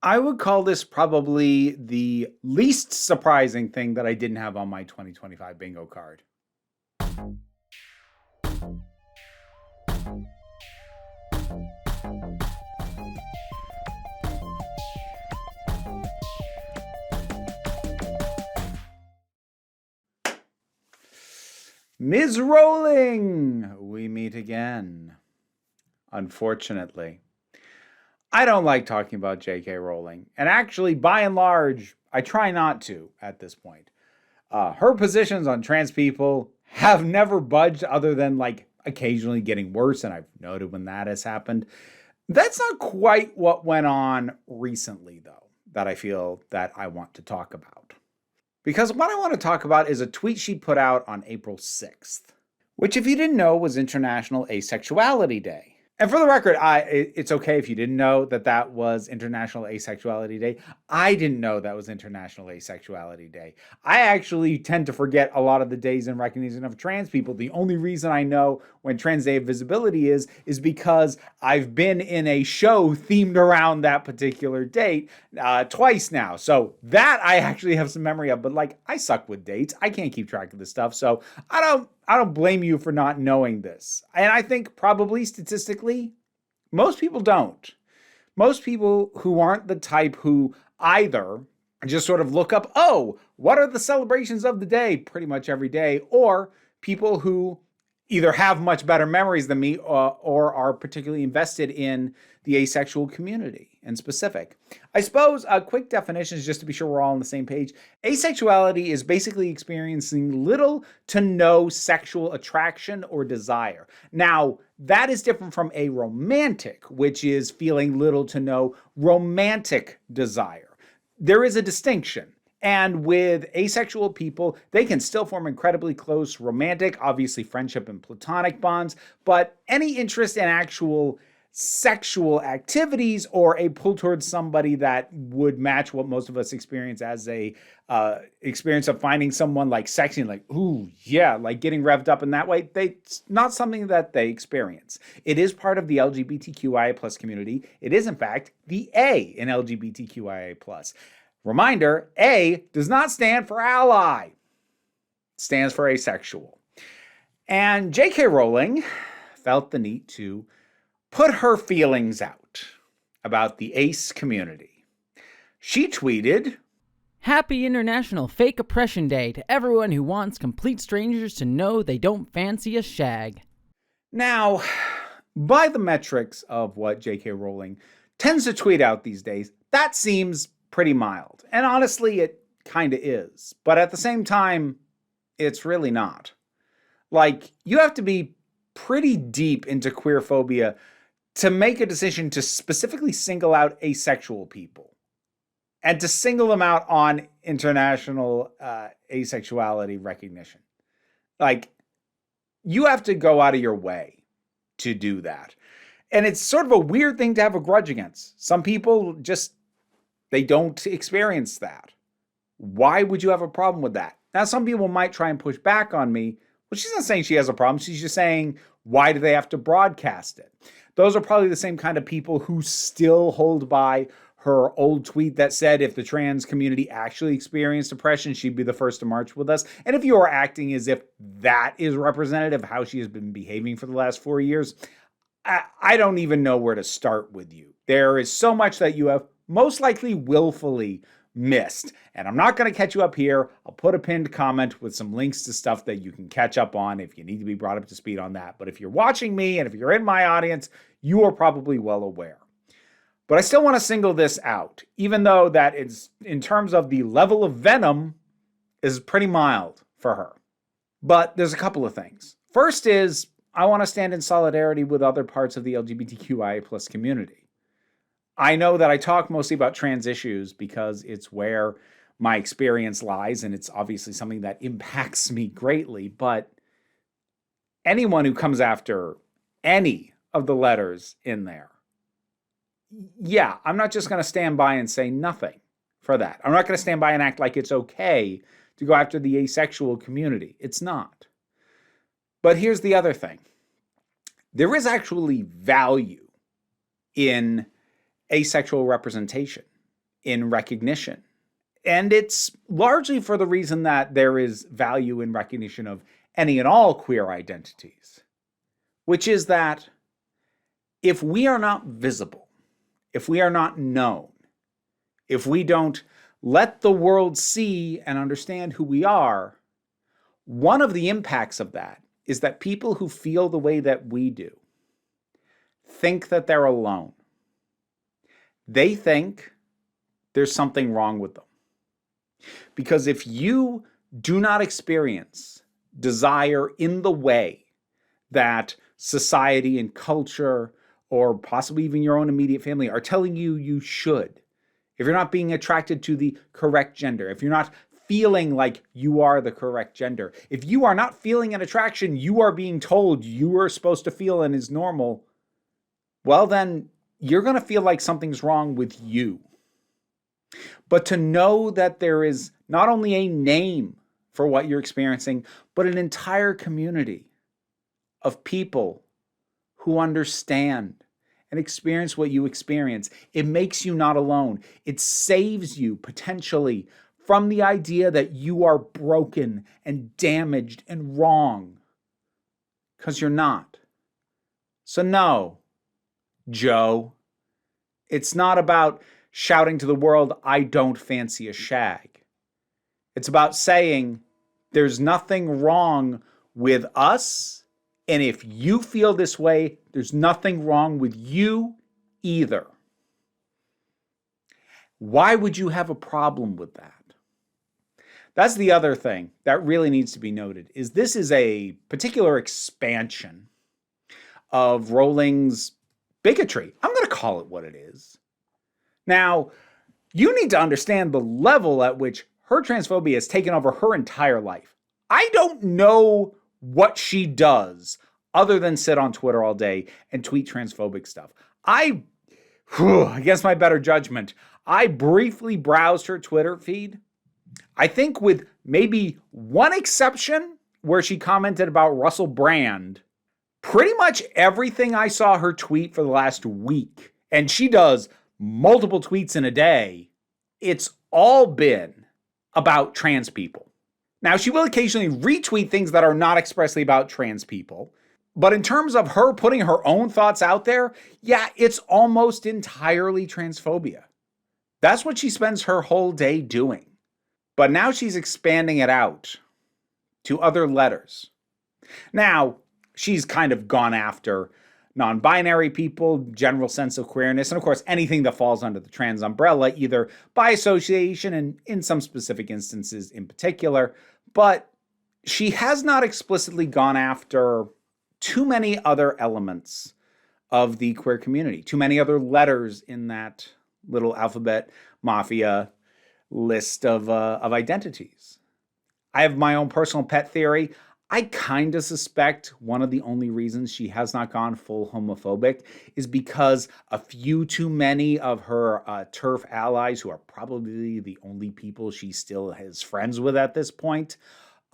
I would call this probably the least surprising thing that I didn't have on my 2025 bingo card. Ms. Rowling, we meet again. Unfortunately, I don't like talking about J.K. Rowling, and actually, by and large, I try not to at this point. Her positions on trans people have never budged other than like occasionally getting worse, and I've noted when that has happened. That's not quite what went on recently, though, that I feel that I want to talk about. Because what I want to talk about is a tweet she put out on April 6th, which, if you didn't know, was International Asexuality Day. And for the record, it's okay if you didn't know that that was International Asexuality Day. I didn't know that was International Asexuality Day. I actually tend to forget a lot of the days in recognition of trans people. The only reason I know when Trans Day of Visibility is because I've been in a show themed around that particular date twice now. So that I actually have some memory of. But like, I suck with dates. I can't keep track of this stuff. So I don't blame you for not knowing this. And I think probably statistically, most people don't. Most people who aren't the type who either just sort of look up, oh, what are the celebrations of the day pretty much every day, or people who either have much better memories than me or are particularly invested in the asexual community in specific. I suppose a quick definition is just to be sure we're all on the same page. Asexuality is basically experiencing little to no sexual attraction or desire. Now, that is different from aromantic, which is feeling little to no romantic desire. There is a distinction. And with asexual people, they can still form incredibly close romantic, obviously friendship and platonic bonds, but any interest in actual sexual activities or a pull towards somebody that would match what most of us experience as a experience of finding someone like sexy and like, ooh, yeah, like getting revved up in that way, it's not something that they experience. It is part of the LGBTQIA plus community. It is, in fact, the A in LGBTQIA plus. Reminder, A does not stand for ally. It stands for asexual. And J.K. Rowling felt the need to put her feelings out about the ace community. She tweeted, "Happy International Fake Oppression Day to everyone who wants complete strangers to know they don't fancy a shag." Now, by the metrics of what J.K. Rowling tends to tweet out these days, that seems pretty mild. And honestly, it kind of is. But at the same time, it's really not. Like, you have to be pretty deep into queer phobia to make a decision to specifically single out asexual people and to single them out on international asexuality recognition. Like, you have to go out of your way to do that. And it's sort of a weird thing to have a grudge against. Some people just, they don't experience that. Why would you have a problem with that? Now, some people might try and push back on me. Well, she's not saying she has a problem. She's just saying, why do they have to broadcast it? Those are probably the same kind of people who still hold by her old tweet that said if the trans community actually experienced oppression, she'd be the first to march with us. And if you are acting as if that is representative of how she has been behaving for the last 4 years, I don't even know where to start with you. There is so much that you have most likely willfully missed. And I'm not going to catch you up here. I'll put a pinned comment with some links to stuff that you can catch up on if you need to be brought up to speed on that. But if you're watching me and if you're in my audience, you are probably well aware. But I still want to single this out, even though that is, in terms of the level of venom, is pretty mild for her. But there's a couple of things. First is, I want to stand in solidarity with other parts of the LGBTQIA plus community. I know that I talk mostly about trans issues because it's where my experience lies, and it's obviously something that impacts me greatly, but anyone who comes after any of the letters in there, yeah, I'm not just going to stand by and say nothing for that. I'm not going to stand by and act like it's okay to go after the asexual community. It's not. But here's the other thing. There is actually value in asexual representation. in recognition. And it's largely for the reason that there is value in recognition of any and all queer identities, which is that if we are not visible, if we are not known, if we don't let the world see and understand who we are, one of the impacts of that is that people who feel the way that we do think that they're alone. They think there's something wrong with them. Because if you do not experience desire in the way that society and culture, or possibly even your own immediate family, are telling you you should, if you're not being attracted to the correct gender, if you're not feeling like you are the correct gender, if you are not feeling an attraction you are being told you are supposed to feel and is normal, well then you're going to feel like something's wrong with you. But to know that there is not only a name for what you're experiencing, but an entire community of people who understand and experience what you experience, it makes you not alone. It saves you potentially from the idea that you are broken and damaged and wrong, because you're not. So no, Joe, it's not about shouting to the world, I don't fancy a shag. It's about saying there's nothing wrong with us, and if you feel this way, there's nothing wrong with you either. Why would you have a problem with that? That's the other thing that really needs to be noted, is this is a particular expansion of Rowling's bigotry. I'm going to call it what it is. Now, you need to understand the level at which her transphobia has taken over her entire life. I don't know what she does other than sit on Twitter all day and tweet transphobic stuff. Against my better judgment, I briefly browsed her Twitter feed. I think with maybe one exception where she commented about Russell Brand, pretty much everything I saw her tweet for the last week, and she does multiple tweets in a day, it's all been about trans people. Now, she will occasionally retweet things that are not expressly about trans people, but in terms of her putting her own thoughts out there, yeah, it's almost entirely transphobia. That's what she spends her whole day doing. But now she's expanding it out to other letters. Now, she's kind of gone after non-binary people, general sense of queerness, and of course anything that falls under the trans umbrella, either by association and in some specific instances in particular. But she has not explicitly gone after too many other elements of the queer community, too many other letters in that little alphabet mafia list of identities. I have my own personal pet theory. I kind of suspect one of the only reasons she has not gone full homophobic is because a few too many of her TERF allies, who are probably the only people she still is friends with at this point,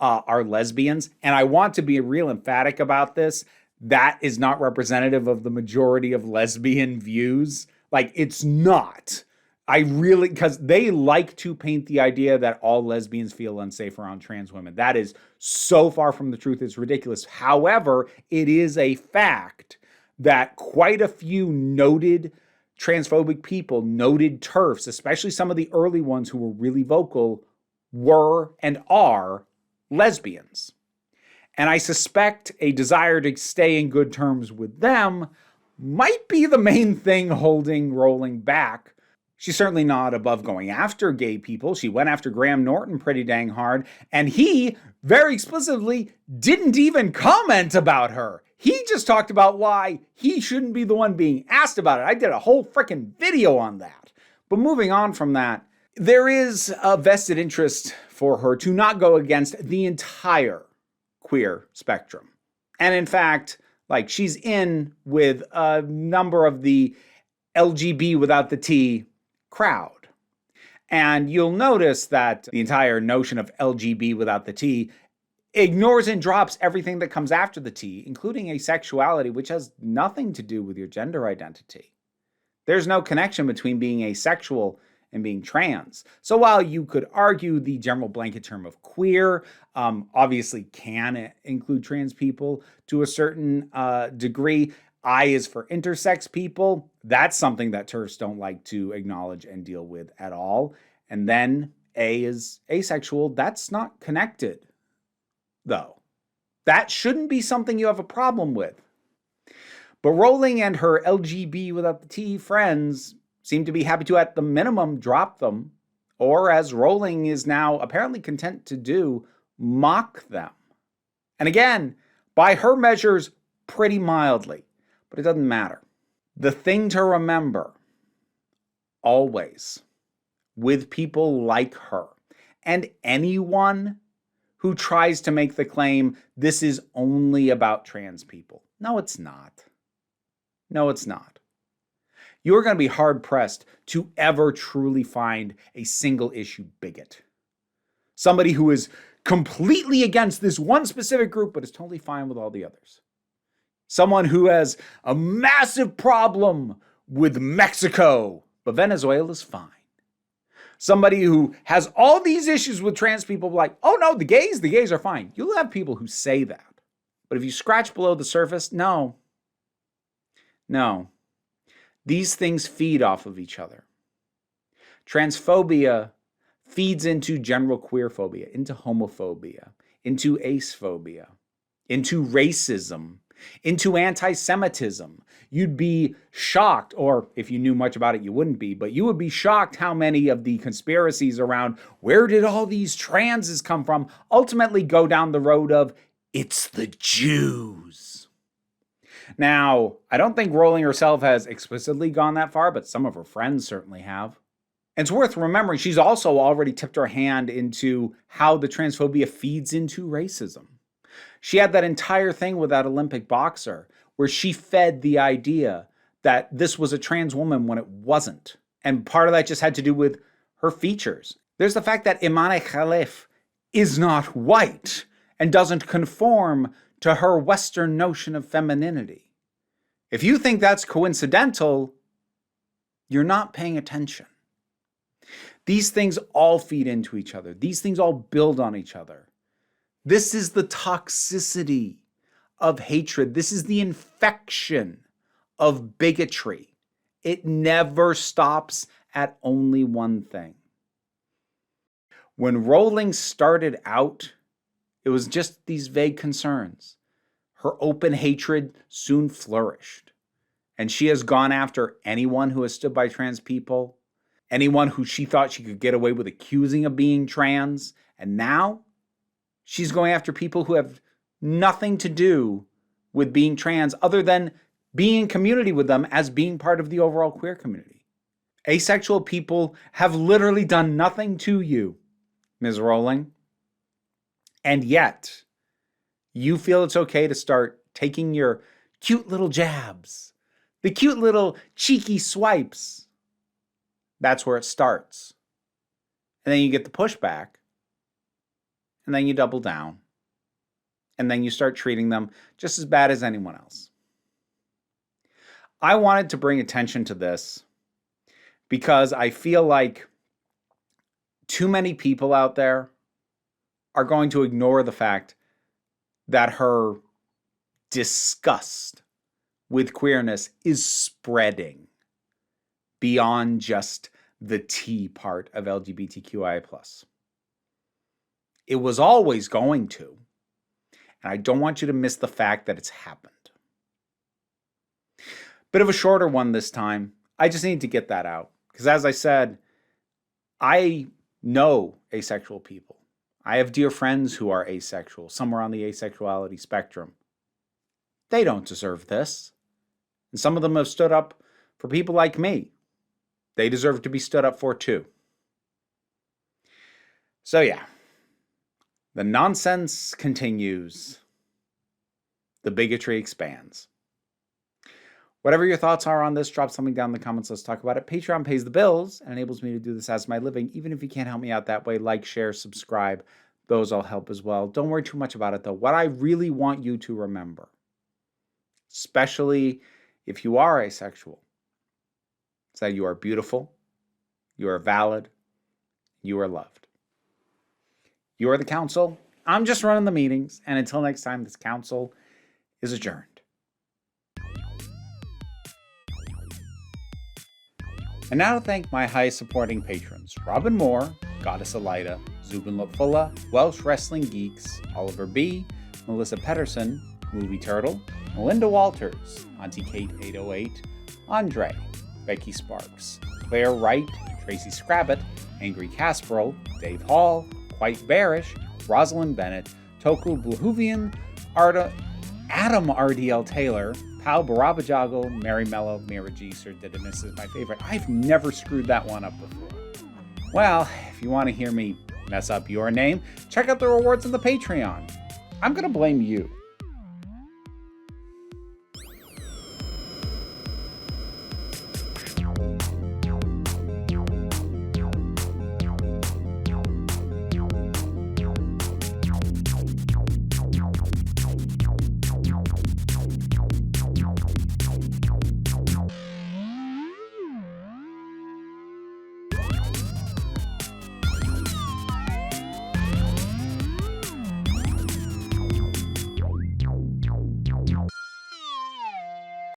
are lesbians. And I want to be real emphatic about this. That is not representative of the majority of lesbian views. Like, it's not. Because they like to paint the idea that all lesbians feel unsafe around trans women. That is so far from the truth, it's ridiculous. However, it is a fact that quite a few noted transphobic people, noted TERFs, especially some of the early ones who were really vocal, were and are lesbians. And I suspect a desire to stay in good terms with them might be the main thing holding Rowling back. She's certainly not above going after gay people. She went after Graham Norton pretty dang hard, and he very explicitly didn't even comment about her. He just talked about why he shouldn't be the one being asked about it. I did a whole freaking video on that. But moving on from that, there is a vested interest for her to not go against the entire queer spectrum. And in fact, like, she's in with a number of the LGB without the T crowd. And you'll notice that the entire notion of LGB without the T ignores and drops everything that comes after the T, including asexuality, which has nothing to do with your gender identity. There's no connection between being asexual in being trans. So while you could argue the general blanket term of queer obviously can include trans people to a certain degree, I is for intersex people. That's something that TERFs don't like to acknowledge and deal with at all. And then A is asexual. That's not connected, though. That shouldn't be something you have a problem with. But Rowling and her LGB without the T friends seem to be happy to, at the minimum, drop them, or as Rowling is now apparently content to do, mock them. And again, by her measures, pretty mildly, but it doesn't matter. The thing to remember, always, with people like her, and anyone who tries to make the claim this is only about trans people. No, it's not. No, it's not. You're going to be hard-pressed to ever truly find a single issue bigot. Somebody who is completely against this one specific group, but is totally fine with all the others. Someone who has a massive problem with Mexico, but Venezuela's fine. Somebody who has all these issues with trans people, like, oh no, the gays are fine. You'll have people who say that. But if you scratch below the surface, no. These things feed off of each other. Transphobia feeds into general queerphobia, into homophobia, into acephobia, into racism, into anti-Semitism. You'd be shocked, or if you knew much about it, you wouldn't be, but you would be shocked how many of the conspiracies around where did all these transes come from ultimately go down the road of it's the Jews. Now, I don't think Rowling herself has explicitly gone that far, but some of her friends certainly have. And it's worth remembering she's also already tipped her hand into how the transphobia feeds into racism. She had that entire thing with that Olympic boxer where she fed the idea that this was a trans woman when it wasn't. And part of that just had to do with her features. There's the fact that Imane Khalif is not white and doesn't conform to her Western notion of femininity. If you think that's coincidental, you're not paying attention. These things all feed into each other. These things all build on each other. This is the toxicity of hatred. This is the infection of bigotry. It never stops at only one thing. When Rowling started out, it was just these vague concerns. Her open hatred soon flourished, and she has gone after anyone who has stood by trans people, anyone who she thought she could get away with accusing of being trans, and now she's going after people who have nothing to do with being trans other than being in community with them as being part of the overall queer community. Asexual people have literally done nothing to you, Ms. Rowling. And yet, you feel it's okay to start taking your cute little jabs, the cute little cheeky swipes. That's where it starts. And then you get the pushback. And then you double down. And then you start treating them just as bad as anyone else. I wanted to bring attention to this because I feel like too many people out there are going to ignore the fact that her disgust with queerness is spreading beyond just the T part of LGBTQIA+. It was always going to. And I don't want you to miss the fact that it's happened. Bit of a shorter one this time. I just need to get that out. Because as I said, I know asexual people. I have dear friends who are asexual, somewhere on the asexuality spectrum. They don't deserve this. And some of them have stood up for people like me. They deserve to be stood up for too. So yeah, the nonsense continues. The bigotry expands. Whatever your thoughts are on this, drop something down in the comments. Let's talk about it. Patreon pays the bills and enables me to do this as my living. Even if you can't help me out that way, like, share, subscribe. Those all help as well. Don't worry too much about it, though. What I really want you to remember, especially if you are asexual, is that you are beautiful, You are valid. You are loved. You are the council. I'm just running the meetings. And until next time, this council is adjourned. And now to thank my highest supporting patrons: Robin Moore, Goddess Elida, Zubin Lopfula, Welsh Wrestling Geeks, Oliver B., Melissa Pedersen, Movie Turtle, Melinda Walters, Auntie Kate 808, Andre, Becky Sparks, Claire Wright, Tracy Scrabbit, Angry Casperl, Dave Hall, Quite Bearish, Rosalind Bennett, Toku Bluhuvian, Adam RDL Taylor, Pal Barabajago, Mary Mello, Mira G, Sir Didymus is my favorite. I've never screwed that one up before. Well, if you want to hear me mess up your name, check out the rewards on the Patreon. I'm going to blame you.